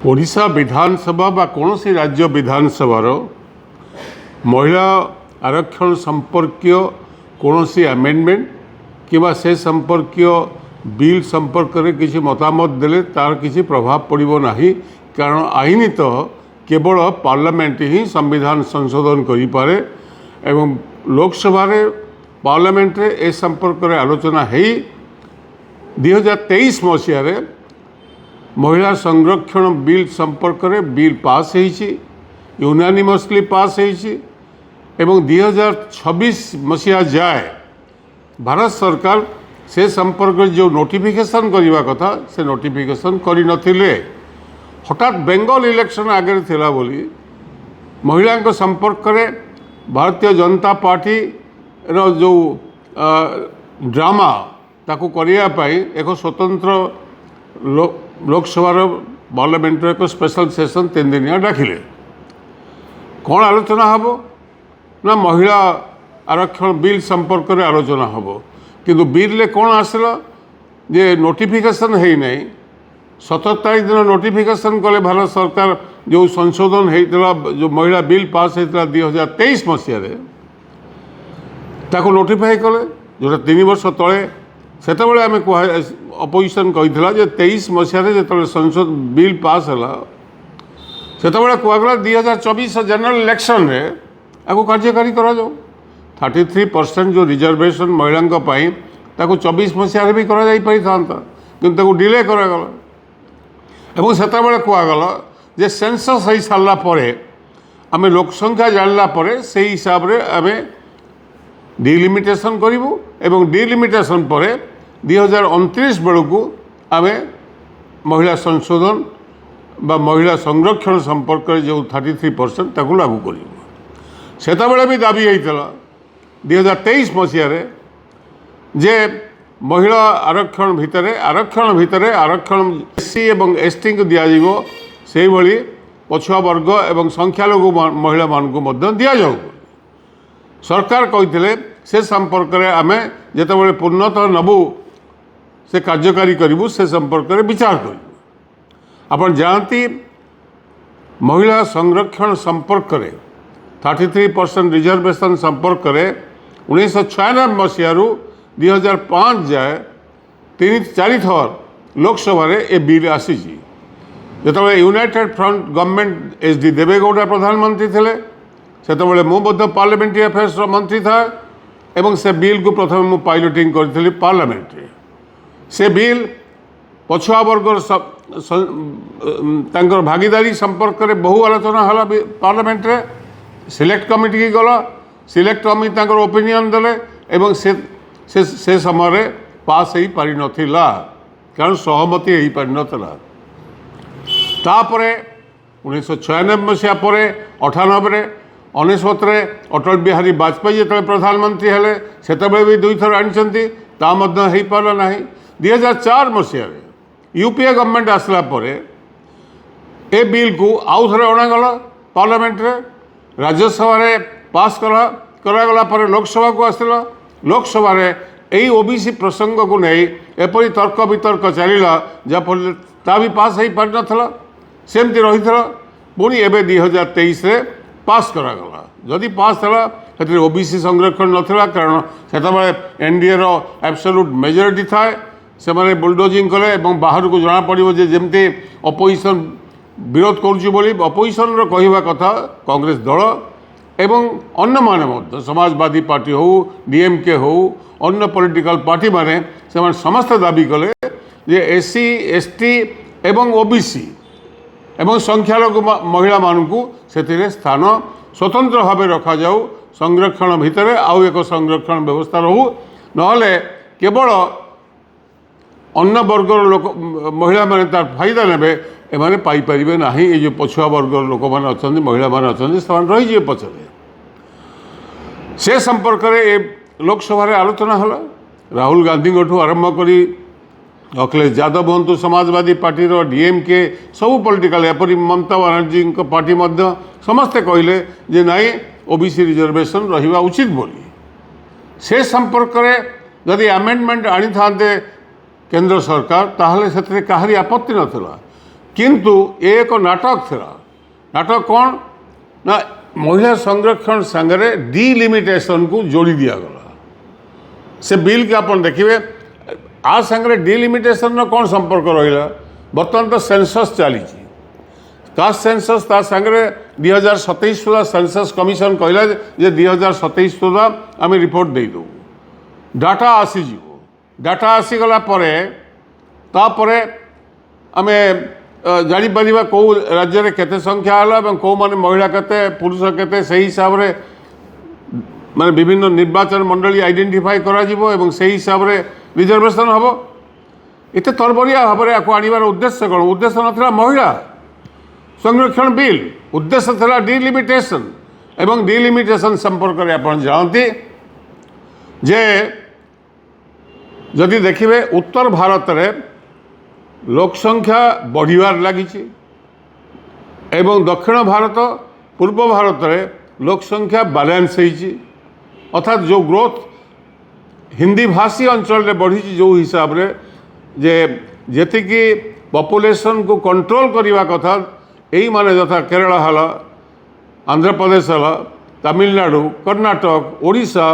ओडिशा विधानसभा बा कौन सी राज्य विधानसभा महिला आरक्षण संपर्कीय कौन सी आमेंडमेंट किबा से संपर्कीय बिल संपर्क में किसी मतामत देले तार किसी प्रभाव पड़ो ना, कारण आईन तो केवल पार्लियामेंट ही संविधान संशोधन करें एवं लोकसभा पार्लियामेंट ए संपर्क में आलोचना है 2023 मसीह महिला संरक्षण बिल संपर्क में बिल पास यूनानिमसली पास एवं 2026 मसीहा जाए भारत सरकार से संपर्क में जो नोटिफिकेशन करने कथा से नोटिफिकेशन करी नथिले। हठात बेंगल इलेक्शन आगे थिला बोली महिला संपर्क में भारतीय जनता पार्टी रो जो ड्रामा ताकू करने एक स्वतंत्र लोकसभा पार्लियामेंट एक स्पेशल सेशन 3 दिनिया डाकिले। कौन आलोचना हम ना महिला आरक्षण बिल संपर्क में आलोचना हम, किंतु बिल कौन आसला जे नोटिफिकेशन है नहीं 17 तारीख दिन नोटिफिकेशन कले भारत सरकार जो संशोधन होता जो महिला बिल पास होता 2023 मसीह ताको नोटिफाई कले जोटा 3 वर्ष तले सेतबेले आमे अपोजिशन कही 23 मसीह जो संसद बिल पास है सेतबेले कहला 2024 जनरल इलेक्शन रे आपको कार्यकारी करा जाओ 33% जो रिजर्वेशन महिला 24 मसीह भी करा जाई पारि था किंतु डिले करागला एवं सेतबेले कहगला जे सेंसस हो सारा पर आम लोकसंख्या जानला से हिसाब से आम डिलिमिटेशन करूँ एवं डिलिमिटेशन पर 2029 बेलू आम महिला संशोधन बा महिला संरक्षण संपर्क में जो 33% ताकू लागू कर सेतबेले भी दाबी होता 2023 मसीह जे महिला आरक्षण भितर आरक्षण एससी एवं एसटी को दिज्व से भली पछुआ वर्ग एवं संख्यालघु महिला मानू दि जाऊ सरकार कही से संपर्क में आम जिते पूर्णतः नबू से कार्यकारी करूँ से संपर्क में विचार करूँ। आपण जानती महिला संरक्षण संपर्क में 33% रिजर्वेशन संपर्क में 1996 मसीह 2005 जाए 3-4 थर लोकसभा ए बिल आसी जो United Front government H D. Deve Gowda प्रधानमंत्री थे सेतबेले मु पार्लियामेंट्री अफेयर्स मंत्री था एवं से बिल को प्रथम मु पायलटिंग करी पार्लियामेंट से बिल पछुआ वर्ग भागीदारी संपर्क में बहु आलोचना है पार्लियामेंट रे सिलेक्ट कमिटी की गला सिलेक्ट कमिटी ओपिनियन देले एवं से समय पास हो पारि नथिला कारण सहमति हो पारि नथिला। तापर 1996 मसीहा पर 98 19 अटल बिहारी वाजपेयी जो प्रधानमंत्री हेले सेतबेले भी 2 थर आनी ता हो पारा ना 2004 मसीह यूपीए गवर्नमेंट आसला पर ए बिल को आउ थे अणागला पार्लियामेंट रे राज्यसभा पास करागला पर लोकसभा को आसला लोकसभा यही ओबीसी प्रसंग को नहीं एपरी तर्क वितर्क चलला जहाँफल ता भी पास हो पारि नथिला सेमती रही पुणी एवं 2023 पास करागला जदि पास है ओबीसी संरक्षण नाला कारण से एनडीए एब्सोल्यूट मेजोरिटी थाए से मैंने बुलडोजिंग कले बाहर को जना पड़ो जमती अपोजिशन विरोध करुच्ची अपोजिशन कहवा कथा कांग्रेस दल एवं अन्य माने समाजवादी पार्टी हो डीएमके हो अन्य पॉलिटिकल पार्टी माने से समस्त दाबी कले जे एससी एसटी एवं ओबीसी एवं संख्यालघु महिला मानू से स्थान स्वतंत्र भाव रखा जाऊ संरक्षण भितर आउ एक संरक्षण व्यवस्था रहू नहले केवल अन्य वर्गर लोक महिला माने तार फायदा नेबे एमाने पाई परिबे नाही। ये जो पछुआ वर्गर लोक माने अछंती महिला माने अछंती से रही जे पछरे से संपर्क में ए लोकसभा आलोचना हला राहुल गांधी आरंभ करी अखिलेश यादव हूँ समाजवादी पार्टी डीएमके सबू पॉलिटिकल एपरी ममता बनर्जी पार्टी समस्ते कहले जे नाई ओबीसी रिजर्वेशन रहिबा उचित बोली से संपर्क में जदि आमेंडमेंट आनी था केंद्र सरकार ताहले से कहारी आपत्ति नथिला किंतु एक नाटक थिला नाटक कौन ना महिला संरक्षण संगे डिलिमिटेशन को जोड़ी दिगला से बिल के आप देखिए आ संगे डिलिमिटेशन कौन संपर्क रहा बर्तमान तो सेंसस चली कास्ट सेंसस ता संगे 2027 सुधा सेंसस कमिशन कहला जे 2027 सुधा आम रिपोर्ट दे दो डाटा आसीज डाटा आसीगला तापर आम जापर कौ राज्य में केते संख्या है कौ माने महिला केते पुरुष केते से हिसाब से माने विभिन्न निर्वाचन मंडली आइडेंटिफाई करा से हिसाब से रिजर्वेशन हम इतने तरबरिया भाव में आपको आनबार उद्देश्य कौन उद्देश्य नाला महिला संरक्षण बिल उद्देश्य था डिलिमिटेशन एवं डिलिमिटेशन संपर्क में आप जानती जे जदि देखिए उत्तर भारत में लोक संख्या बढ़िबार लगी एवं दक्षिण भारत पूर्व भारत में लोक संख्या बैलेंस होती अर्थात जो ग्रोथ हिंदी भाषी अंचल में बढ़ी जो हिसाब से जे जेतिकी पॉपुलेशन को कंट्रोल करने कथा यही माने यथा केरला हल आंध्र प्रदेश हल तमिलनाडु कर्नाटक ओडिशा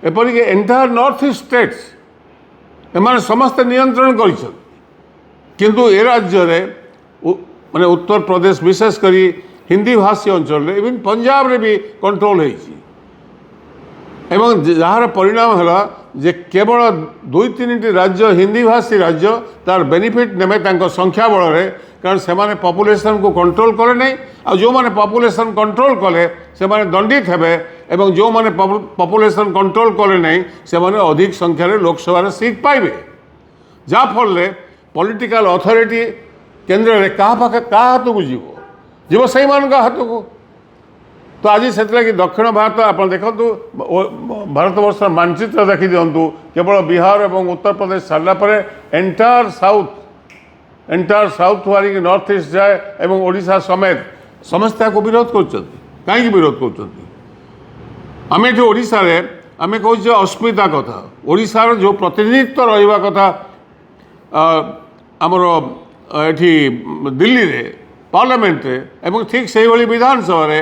एपरिक एंटायर नॉर्थ ईस्ट स्टेट्स एमाने समस्त नियंत्रण कर किंतु ए राज्य माने उत्तर प्रदेश विशेषकर हिंदी भाषी अंचल इवन पंजाब रे भी कंट्रोल होती एवं जार परिणाम है जे केवल 2-3 राज्य हिंदी भाषी राज्य तार बेनिफिट नेमे तांको संख्या बल में कारण से माने पॉपुलेशन को कंट्रोल करे नहीं आ जो माने पॉपुलेशन कंट्रोल कले से माने दंडित हेबे एवं जो माने पॉपुलेशन कंट्रोल कले नहीं से माने अधिक संख्या रे लोकसभा सीट पाइबे जा फल पॉलिटिकल अथॉरिटी केंद्र रे कहा पाखे का हाथ को जीव से हाथ को तो आज से दक्षिण भारत आप देखु भारत वर्ष मानचित्र देखी दिंतु केवल बिहार और Uttar Pradesh सारापर entire south Warik north east जाए और ओडिशा समेत समस्या को विरोध कर कहीं विरोध कर ये ओडिशा रे आम कहे अस्मिता कथा ओडिशार जो प्रतिनिधित्व रहा कथा आमर एठी दिल्ली रे पार्लियामेंट रे एवं ठीक से विधानसभा रे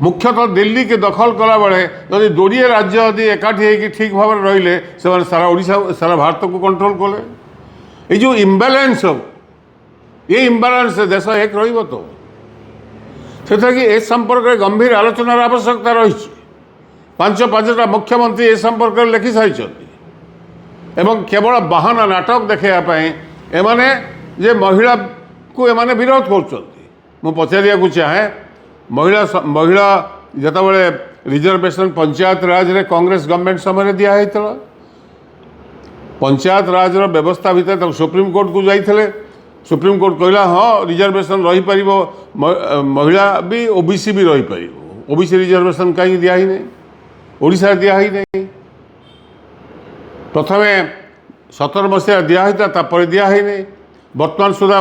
मुख्यतः दिल्ली के दखल कला बेले जदि जोड़े राज्य यदि एकाठी होगी ठीक भाव में रहिले से सारा ओडिशा सारा भारत को कंट्रोल कले ये जो इम्बालांस हो ये इम्बालांस देश एक रही तो से संपर्क में गंभीर आलोचनार आवश्यकता रही 5-5टा मुख्यमंत्री ए संपर्क में लिखि सारी एवं केवल बाहाना नाटक देखापी एमाने जे महिला को एमाने विरोध कर पचारिया चाहे महिला जितेबाला रिजर्वेशन पंचायत राज रे कांग्रेस गवर्नमेंट समय दिखाई पंचायत राज व्यवस्था भितर सुप्रीम कोर्ट को जाइए सुप्रीम कोर्ट कहला हाँ रिजर्वेशन रही पार महिला भी ओबीसी भी रही पार ओबीसी रिजर्वेशन कहीं दिखाई नहीं ओडिशा दिखाई नहीं प्रथम 17 मसीहा दिखाई दिखाई नहीं बर्तमान सुधा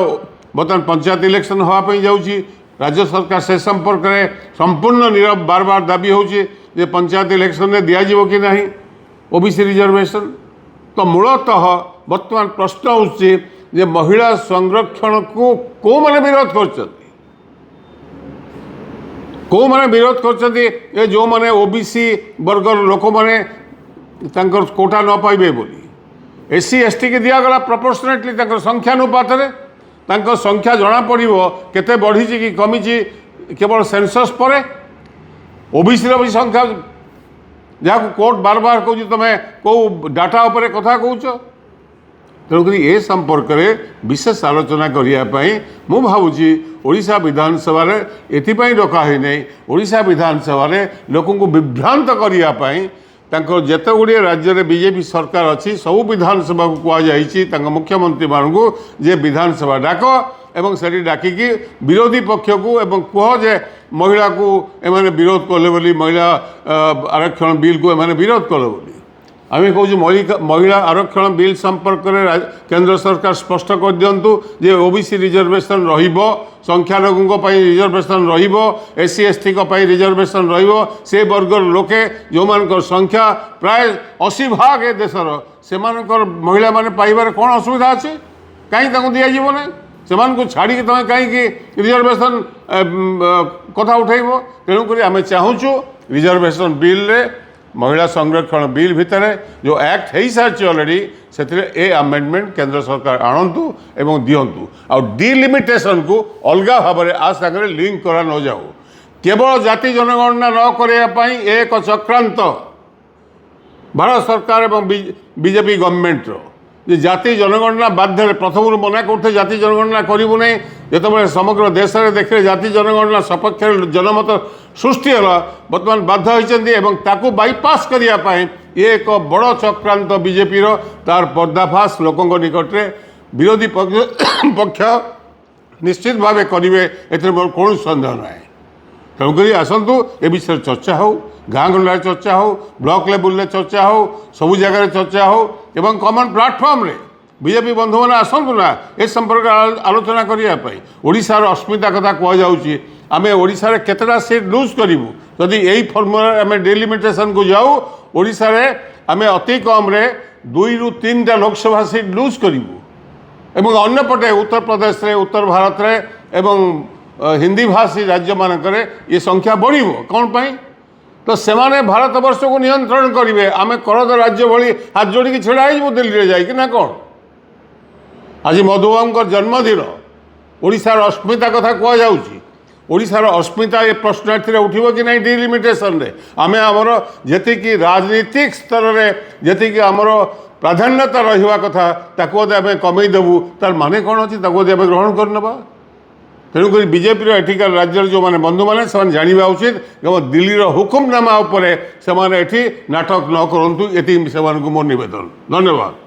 बर्तमान पंचायत इलेक्शन हाँपाई जाऊँगी राज्य सरकार से संपर्क में संपूर्ण नीरव बार बार दाबी होचे पंचायत इलेक्शन में दिज्व कि ना ओबीसी रिजर्वेशन तो मूलतः बर्तमान प्रश्न होचे महिला संरक्षण को कौ माने विरोध कर विरोध कर जो माने ओबीसी वर्गर लोक मैंने कोटा न पाइबे बोली एससी एसटी के दिगला प्रपोर्शनेटली संख्यानुपात संख्या जना पड़ो केते बढ़ी कि कमी केवल सेंसस पर ओबीसी भी संख्या जहाँ कोर्ट बार बार कहूँ तुम्हें कौ डाटा उपर कथा कौच तेणुक ए संपर्क में विशेष आलोचना करने मु भावुची ओडिशा विधानसभा एपाई डकाही नहीं ओडिशा विधानसभा लोक विभ्रांत करने जिते गुड़े राज्य में बीजेपी सरकार अच्छी सबू विधानसभा को कहुई मुख्यमंत्री मानू जे विधानसभा डाक एवं से डाकिकी विरोधी पक्ष को एवं कह जे महिला को एमाने विरोध कले बोली महिला आरक्षण बिल को एमाने विरोध कले बोली आम कहूँ महिला आरक्षण बिल संपर्क में केंद्र सरकार स्पष्ट कर दिंतु जे ओबीसी रिजर्वेशन रहिबो संख्यालघु रिजर्वेशन रहिबो एससी एसटी रिजर्वेशन रहिबो से वर्गर लोके जो मान संख्या प्राय 80% ए देशर से महिला माने पाइबार कौन असुविधा अच्छे कहीं दिज्व ना ସେମାନଙ୍କୁ ଛାଡ଼ିକି ତୁମେ କାହିଁକି ରିଜର୍ଭେସନ୍ କଥା ଉଠେଇବ? ତେଣୁକରି ଆମେ ଚାହୁଁଛୁ ରିଜର୍ଭେସନ୍ ବିଲ୍ରେ महिला संरक्षण बिल भितर जो एक्ट हो सारी अलरेडी से आमेंडमेंट केंद्र सरकार आणतु एवं दिंतु आ डिलिमिटेशन को अलग भाव में आ सागर लिंक करा न जाऊ केवल जाति जनगणना न करने एक चक्रांत भारत सरकार एवं बीजेपी गवर्नमेंट जाति जनगणना बाध्य प्रथम मना करते जाति जनगणना करूँ ना जो समग्र देश में देखिए जाति जनगणना सपक्ष जनमत सृष्टि है बर्तमान बाध्य होती बाईपास करने एक बड़ चक्रांत बीजेपी तार पर्दाफाश लोकों निकट में विरोधी पक्ष निश्चित भाव करेंगे एथर मोर कौन सन्देह ना तेणुक आसतु ए विषय चर्चा हो गाँ गंडा चर्चा हो ब्लॉक लेवल चर्चा हो सबू जगह चर्चा हो एवं कमन प्लाटफर्म रे बीजेपी बंधु मैंने आसतु ना ए संपर्क आलोचना करने ओडिशार अस्मिता कथा कहुच्छी आम ओडिशार केतटा सीट लुज करूँ जदि यही फर्मुला आम डिलिमिटेशन को जाऊ ओडिशा रे आम अति कम 2 ରୁ 3टा लोकसभा सीट लुज करूँ एवं अन्यपटे उत्तर प्रदेश रे उत्तर भारत रे एवं हिंदी भाषी राज्य मानक ये संख्या बढ़ कौन पाई तो सेमाने भारत वर्ष को नियंत्रण करेंगे आम करद राज्य भली हाथ जोड़ी छड़ा हो दिल्ली में जाना कौन आज मधुबाबू जन्मदिन ओडिशार अस्मिता कथा कहुच्छी ओडिशार अस्मिता ये प्रश्न उठिब कि नहीं डिलिमिटेशन रे आमे आमर जेतिकी राजनीतिक स्तर में जेतिकी आमर प्राधान्यता रहिबा कथा ताको आमे कमेदेबू तार माने कौन अच्छी ताको आमे ग्रहण करनेबा तेणुक बीजेपी एठिकार राज्य जो मैंने बंधु मैंने जानवा उचित एवं दिल्लीर हुकुमनामा उपरे से नाटक न करूँ ये मोर निवेदन धन्यवाद।